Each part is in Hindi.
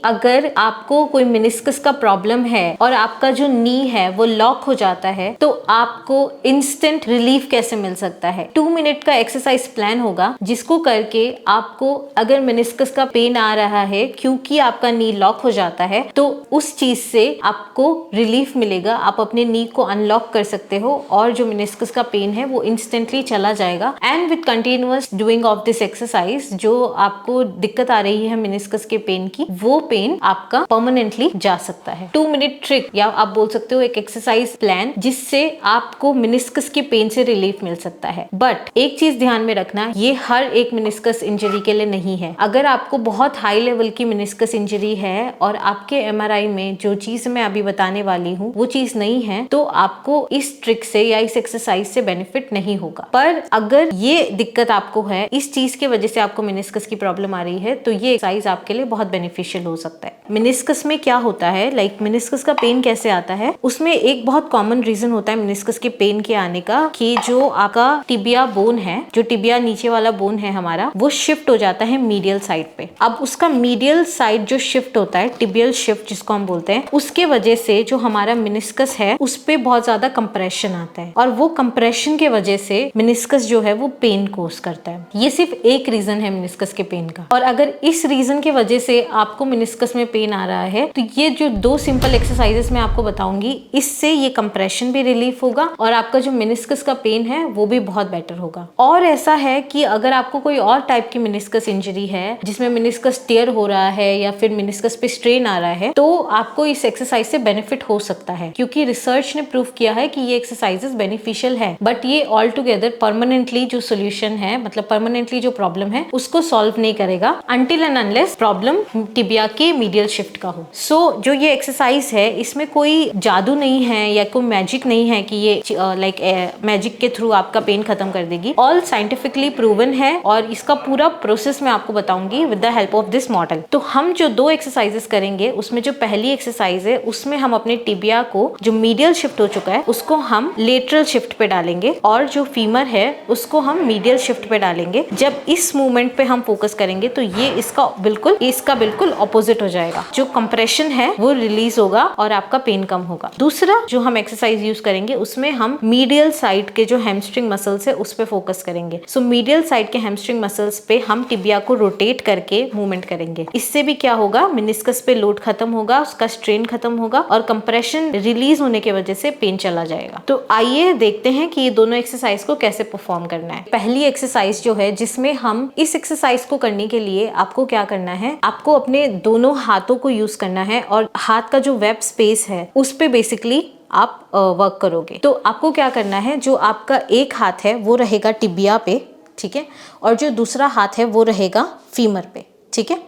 अगर आपको कोई मेनिस्कस का प्रॉब्लम है और आपका जो नी है वो लॉक हो जाता है तो आपको इंस्टेंट रिलीफ कैसे मिल सकता है। 2 मिनट का एक्सरसाइज प्लान होगा जिसको करके आपको अगर मेनिस्कस का पेन आ रहा है क्योंकि आपका नी लॉक हो जाता है तो उस चीज से आपको रिलीफ मिलेगा। आप अपने नी को अनलॉक कर सकते हो और जो मेनिस्कस का पेन है वो इंस्टेंटली चला जाएगा। And with continuous doing of this exercise जो आपको दिक्कत आ रही है मेनिस्कस के पेन की, वो पेन आपका परमानेंटली जा सकता है। 2 मिनट ट्रिक या आप बोल सकते हो एक एक्सरसाइज प्लान जिससे आपको मेनिस्कस के पेन से रिलीफ मिल सकता है। बट एक चीज ध्यान में रखना, ये हर एक मेनिस्कस इंजरी के लिए नहीं है। अगर आपको बहुत हाई लेवल की मेनिस्कस इंजरी है और आपके एमआरआई में जो चीज मैं अभी बताने वाली हूँ वो चीज नहीं है तो आपको इस ट्रिक से या इस एक्सरसाइज से बेनिफिट नहीं होगा। पर अगर ये दिक्कत आपको है, इस चीज की वजह से आपको मेनिस्कस की प्रॉब्लम आ रही है तो ये एक्सरसाइज आपके लिए बहुत बेनिफिशियल हो सकता है। मेनिस्कस में क्या होता है, मेनिस्कस का पेन कैसे आता है, उसमें एक बहुत कॉमन रीजन होता है मेनिस्कस के पेन के आने का कि जो आपका टिबिया बोन है, जो टिबिया नीचे वाला बोन है हमारा, वो शिफ्ट हो जाता है मीडियल साइड पे। अब उसका मीडियल साइड जो शिफ्ट होता है, टिबियल शिफ्ट जिसको हम बोलते हैं, उसके वजह से जो हमारा मेनिस्कस है उस पे बहुत ज्यादा कंप्रेशन आता है और वो कंप्रेशन के वजह से मेनिस्कस जो है वो पेन कोज करता है। ये सिर्फ एक रीजन है मेनिस्कस के पेन का। और अगर इस रीजन की वजह से आपको मेनिस्कस में पेन आ रहा है तो ये जो 2 सिंपल एक्सरसाइजेस मैं आपको बताऊंगी, इससे ये कंप्रेशन भी रिलीफ होगा और आपका जो मेनिस्कस का पेन है वो भी बहुत बेटर होगा। और ऐसा है कि अगर आपको कोई और टाइप की मेनिस्कस इंजरी है जिसमें मेनिस्कस टियर हो रहा है या फिर मेनिस्कस पे स्ट्रेन आ रहा है तो आपको इस एक्सरसाइज से बेनिफिट हो सकता है, क्योंकि रिसर्च ने प्रूव किया है कि ये एक्सरसाइजेस बेनिफिशियल है। बट ये ऑल टुगेदर परमानेंटली जो सोल्यूशन है, मतलब परमानेंटली जो प्रॉब्लम है उसको सॉल्व नहीं करेगा until and unless problem tibia के मीडियल शिफ्ट का हो। सो जो ये एक्सरसाइज है इसमें कोई जादू नहीं है या कोई मैजिक नहीं है कि ये मैजिक के थ्रू आपका पेन खत्म कर देगी। ऑल साइंटिफिकली प्रूवन है और इसका पूरा प्रोसेस मैं आपको बताऊंगी with the help of this model. तो हम जो 2 एक्सरसाइजेस करेंगे उसमें जो पहली एक्सरसाइज है उसमें हम अपने टिबिया को जो मीडियल शिफ्ट हो चुका है उसको हम लेटरल शिफ्ट पे डालेंगे और जो फीमर है उसको हम मीडियल शिफ्ट पे डालेंगे। जब इस मूवमेंट पे हम फोकस करेंगे तो ये इसका बिल्कुल ऑपोजिट हो जाएगा। जो कंप्रेशन है वो रिलीज होगा और आपका पेन कम होगा। दूसरा जो हम एक्सरसाइज यूज करेंगे उसमें हम मीडियल साइड के जो हैमस्ट्रिंग मसल्स है उस पे फोकस करेंगे। सो मीडियल साइड के हैमस्ट्रिंग मसल्स पे हम टिबिया को रोटेट करके मूवमेंट करेंगे। इससे भी क्या होगा, मेनिस्कस पे लोड खत्म होगा, उसका स्ट्रेन खत्म होगा और कंप्रेशन रिलीज होने की वजह से पेन चला जाएगा। तो आइए देखते हैं कि ये दोनों एक्सरसाइज को कैसे परफॉर्म करना है। पहली एक्सरसाइज जो है जिसमें हम इस एक्सरसाइज को करने के लिए आपको क्या करना है, आपको अपने दोनों हाथों को यूज करना है और हाथ का जो वेब स्पेस है उस पे बेसिकली आप वर्क करोगे। तो आपको क्या करना है, जो आपका एक हाथ है वो रहेगा टिबिया पे, ठीक है, और जो दूसरा हाथ है वो रहेगा फीमर पे, ठीक है।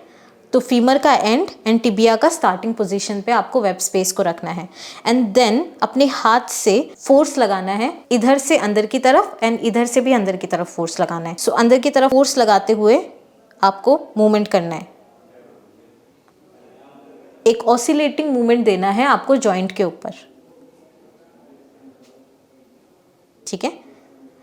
तो फीमर का एंड टिबिया का स्टार्टिंग पोजीशन पे आपको वेब स्पेस को रखना है एंड देन अपने हाथ से फोर्स लगाना है, इधर से अंदर की तरफ एंड इधर से भी अंदर की तरफ फोर्स लगाना है। सो अंदर की तरफ फोर्स लगाते हुए आपको मूवमेंट करना है। एक ऑसिलेटिंग मूवमेंट देना है आपको जॉइंट के ऊपर, ठीक है।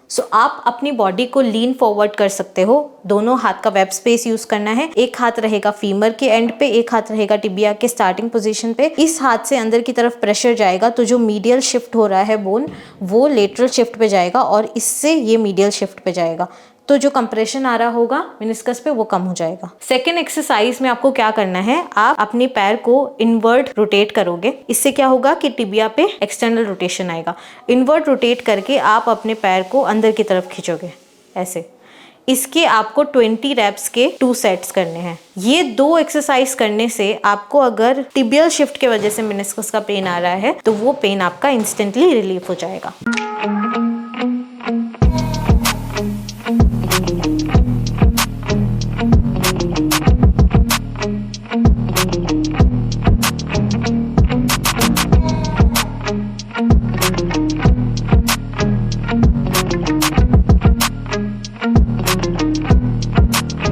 सो आप अपनी बॉडी को लीन फॉरवर्ड कर सकते हो, दोनों हाथ का वेब स्पेस यूज करना है। एक हाथ रहेगा फीमर के एंड पे, एक हाथ रहेगा टिबिया के स्टार्टिंग पोजीशन पे। इस हाथ से अंदर की तरफ प्रेशर जाएगा तो जो मीडियल शिफ्ट हो रहा है बोन वो लेटरल शिफ्ट पे जाएगा और इससे ये मीडियल शिफ्ट पे जाएगा। तो जो कंप्रेशन आ रहा होगा मेनिस्कस पे वो कम हो जाएगा। सेकेंड एक्सरसाइज में आपको क्या करना है, आप अपने पैर को इनवर्ट रोटेट करोगे। इससे क्या होगा कि टिबिया पे एक्सटर्नल रोटेशन आएगा। इनवर्ट रोटेट करके आप अपने पैर को अंदर की तरफ खींचोगे ऐसे। इसके आपको 20 रेप्स के 2 सेट्स करने हैं। ये 2 एक्सरसाइज करने से आपको अगर टिबियल शिफ्ट के वजह से मेनिस्कस का पेन आ रहा है तो वो पेन आपका इंस्टेंटली रिलीफ हो जाएगा।